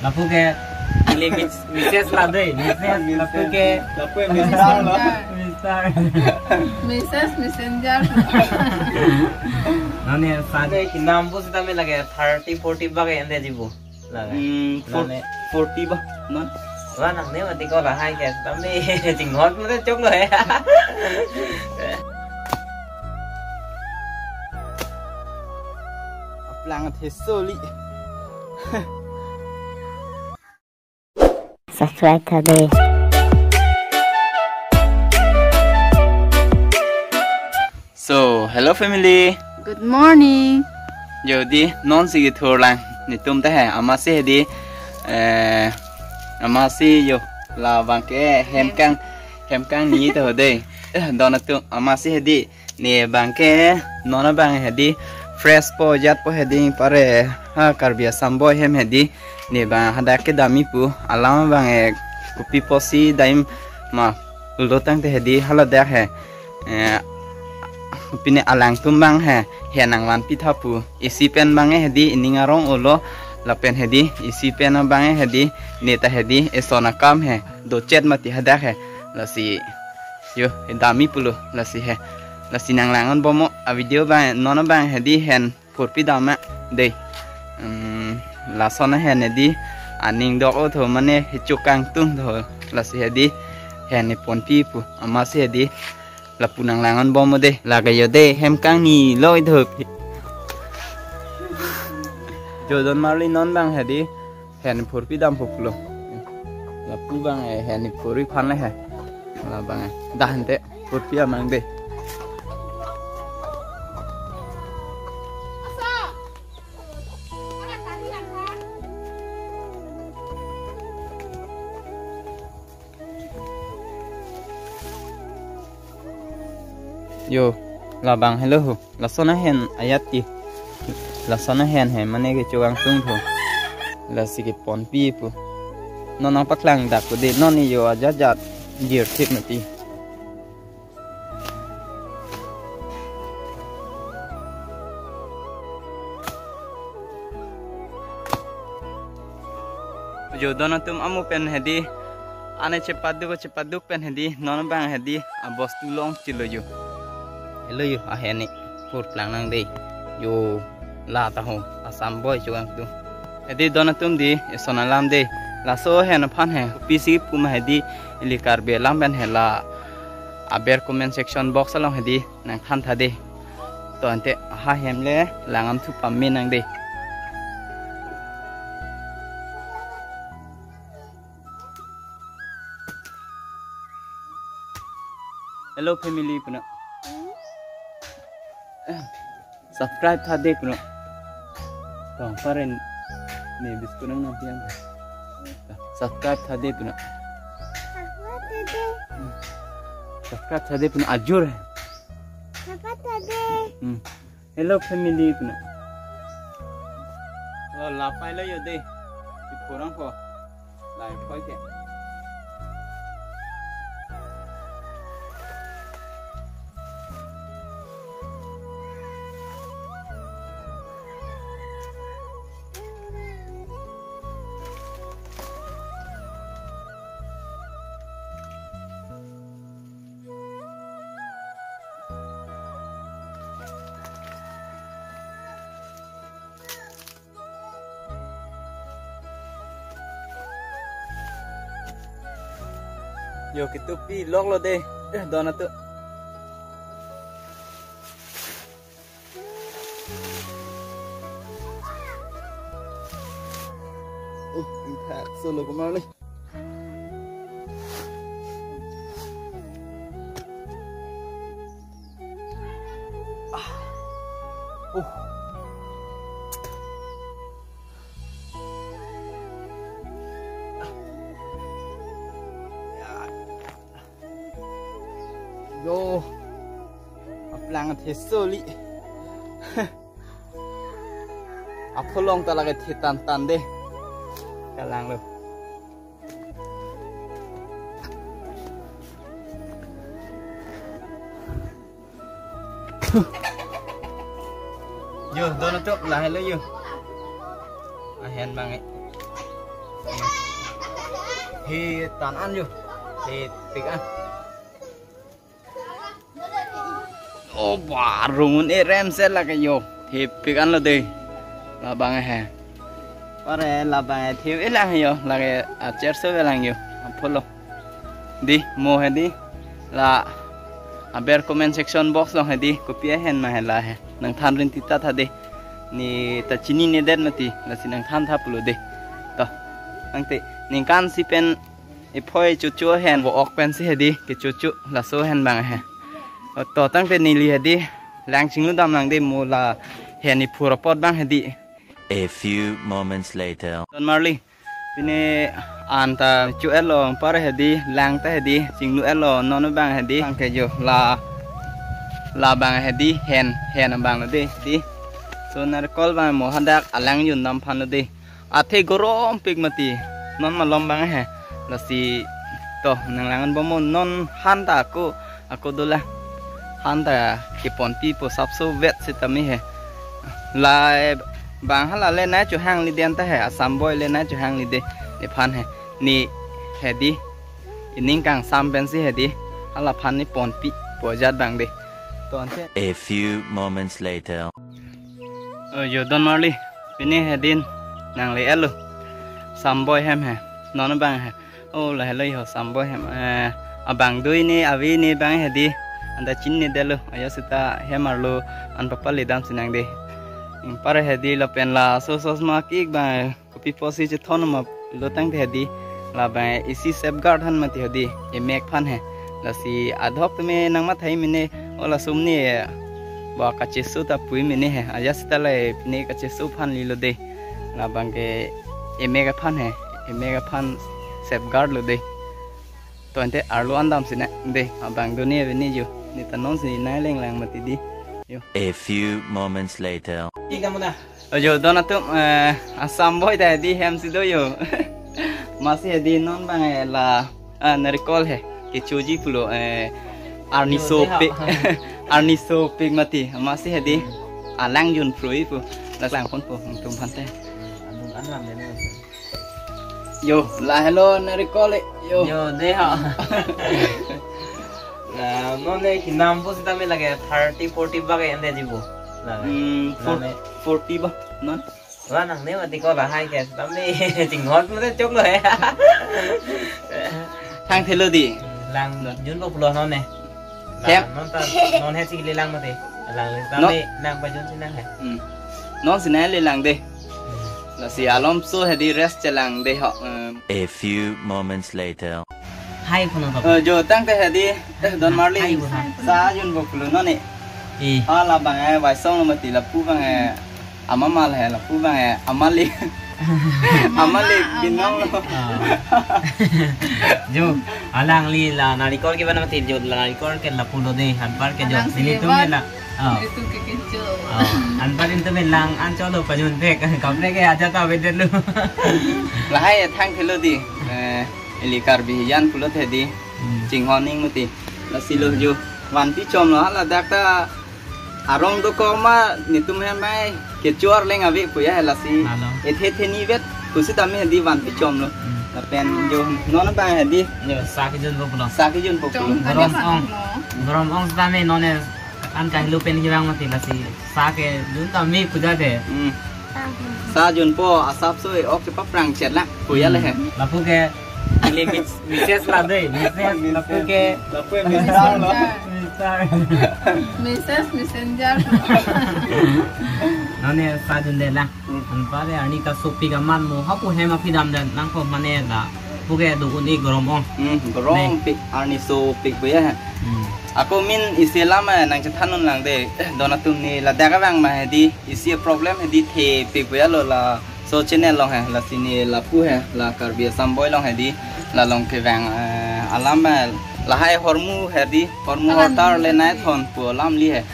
lapu ke pilih Mrs. lah deh, Mrs. lapu ke Mrs. Messenger. Nani saja kinam pun kita me lagi 30-40 bagai ende jibu. 40 bah, non. Wah, nang ni mati kau lah hai guys, tapi tinggal mana cong lah. Aplang thesoli. Subscribe today. So, hello family. Good morning. Jadi non sih thor lang. Ni tum teh amasi di amasi yo la bangke hemkang ni to deh. Dona tu amasi di ni bangke nona bang hedi fresh po jat po hedi pare ha karbia samboy hem hedi ni bang hada ke dami pu alama bang kupi posi daim ma lotang te hedi hala dak he pine alang tumbang he henang wan pithapu isi pen bange hedi iningarong ulo lapen hedi isi pen bange hedi neta hedi esona kam he do chet mati hada he lasi yo dami pulu lasi he lasi nang langon bomo a video bang nona bang hedi hen purpi dama de la sona hen hedi aning dok o tho mane hichukang tung tho lasi hedi hen ni ponpi pu amasi hedi là phụ năng lang ăn bom ở đây là cái giờ đây hem căng nhì lôi thực rồi don marli non bang hè đi hẹn phur pi đam phục luôn là pu bang hẹn phur pi phan này hè là bang đàn thế phur pi mang đây yo là bằng hello là sona hen ayati là sona hen he mane ke chuang tung tho là si ke pon pi pu non paklang dak ko de non yo aja jat gear tip mati yo dona tum amu pen hedi ane cepat duk pen hedi non bang hedi abos tu long chilo yo hello you a hen ni pur plang nang dei yo la ta ho asam boy chuang tu edi dona tum di sona lam dei la so hen phan he pc pum he di ili karbe lam ben he la aber comment section box along he di nang khan tha de to ante ha hem le langam thu pam min nang dei hello family puna subscribe tha dek no to paren ne biskut nang napian subscribe tha dek no subscribe tha dek no ajur hello family puna lo la pai lo yo de ti porang ko lai phoi ke yo cái tupi log lo de dona tu thạc solo của mau đi yo aplang thesoli apolong ta lagi thitan deh kalang lo yo dono tu lah hello yo ahen bang thì toàn ăn vô thì việc ăn ô bà rùng em sẽ là cái vô thì việc ăn là đi là bằng hè có thể là bằng thiếu ít là nhiều là cái chết số là nhiều phun luôn đi mua hay đi là bear comment section box long hay đi copy hen mà hay là nang than rin tita tha đi ni ta chini ne den mati là xin nang than tha pulu đi to nang te ning kan si pen e phoi chu chu hen wo ok pen si hay đi cái chu chu là số hen bằng hè to tăng te ni li hay đi lang ching lu dam lang đi mua là hen ni phura pot bang hay đi. A few moments later. Don Marley, ini anta cu elo par hedi lang ta hedi singlu elo non bang hedi bang kejo la bang hedi hen bang lodi di so nar kol bang mo handak alang yun nam phan lodi athe gorom pik mati non malom bang he la si to nang langan bomon non hanta aku dola hanta kipon pi po sapso vet sitami he la bang hala lên nãy chỗ hàng li đen ta hè sam boy lên nãy chỗ hàng li de để phan hè ni hè đi ning kang sam ben si hè đi hala phan ni pon pi po jat bang de ton thế. A few moments later. Yo Don Marley pini hè din nang le elo sam boy hem hè non bang hè ô là lấy ho sam boy hem bang dui ni avi ni bang hè đi anda chin ni de lo ayasita hemarlo an papa le dam sinang de para hedi la pen la so ma ki ba copy posi che thon ma lo tang hedi la ba isi safeguard han ma ti hedi e mek phan he la si adhok me nang ma thai mine ola sumni ba ka che su ta pui mine he aja sta la ne ka che su phan li lo de la bang ke e mek phan he e mek phan safeguard lo de to ante arlo andam sine de abang do ne ni ju ni ta non si nai leng lang ma ti di. A few moments later. Yo dona tum asam boy ta di hem si do yo masih di non bang la narikol he ke choji pulo arniso pig mati masih di alang yun frui pu lang phon pu tum phan te yo la hello narikol yo de ha nó này khi nam bố ta mới là cái 30-40 bác em đây gì bố là 40 bác non là nằng nếu mà thì có là hai cái tấm đi chỉnh hót mới chốt rồi thang thế lơ đi làng dún bốc luôn non này non ta non hết gì làng mà thì làng tấm đi làng bao nhiêu xin làng này non xin này làng đi là si alom so hay đi rest cho làng đi họ. A few moments later. Hai phần jo tang te hedi Don Marley sa yun bok lu no ne la bang ai vai song ma ti la pu bang ai amama la la pu bang ai amali binong lo jo alang li la narikol ke bana mati jo narikol ke la pulo de han par ke jo sili tu me la itu ke kecil an par in tu me lang an cho do pa jun pek kam ne ke aja ta be de lu la hai thang thelo di elikar bihian pulut hedi ching honing mati la silo jo wan pi chom lo la dakta arong do ko ma nitum he mai ke chuar leng avi puya la si ethe ni vet kusita me hedi wan pi chom lo la pen jo non ba hedi yo sa ke jun bok lo grom ong sta me non an ka lu pen ki bang mati la si sa ke jun ta me puja de sa jun po asap soi ok pa prang chet la puya le he la pu ke Mrs. lah deh, Mrs. Lapu ke, lapu misal lo, Mrs. Messenger. Nane sajun deh lah. Anpare ani ka sopi ka man mo hapu hema pidam dan nang ko mane da. Puke do uni goromong. Gorong pik ani so pik buya. Aku min Islam nang cethanun lang deh. Donatum ni la daga bang ma di isi problem di the pik buya lo la. So channel long hai la sini la pu hai la karbia samboy long hai di la long ke vang alam la hai hormu hai di hormu hotar le nai thon pu alam li hai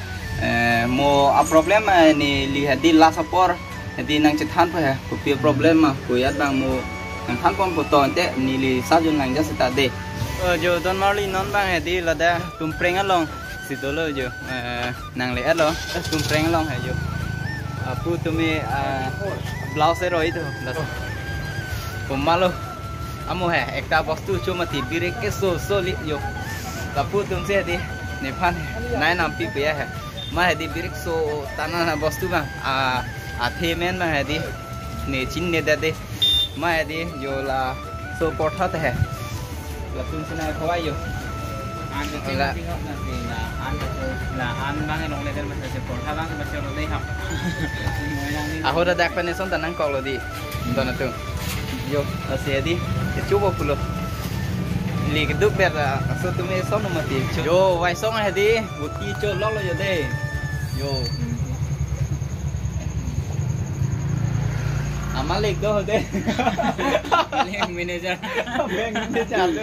mo a problem ni li hai di la sapor hai di nang chethan pa hai ku pi problem ma ku yat bang mo nang than pom pu ton te ni li sa jun nang ja sta de jo Don Marley non bang hai di la da tum preng along si do lo jo nang le at lo tum preng along hai jo pu tu me blouse rồi itu,ผมมาlo amo he ekta bostu cuma ti birek ke so li yo la pu tum se di ne phan nai nam pi pe he ma he di birek so tana na bostu ba a the men ma he di ne chin ne da de ma he di yo la so portha te he la tum se na khawai yo An cái là thì là an bang cái nông lên đến mình sẽ còn thao bang cái nó đây học Aku udah dak peneson tanang kalau di dona tu. Yo, asyik di. Coba pula. Li keduk ber so tu me son mati. Yo, wai song ah di. Buti cho lok lo yo de. Yo. Amalik do de. manager Bank manager tu.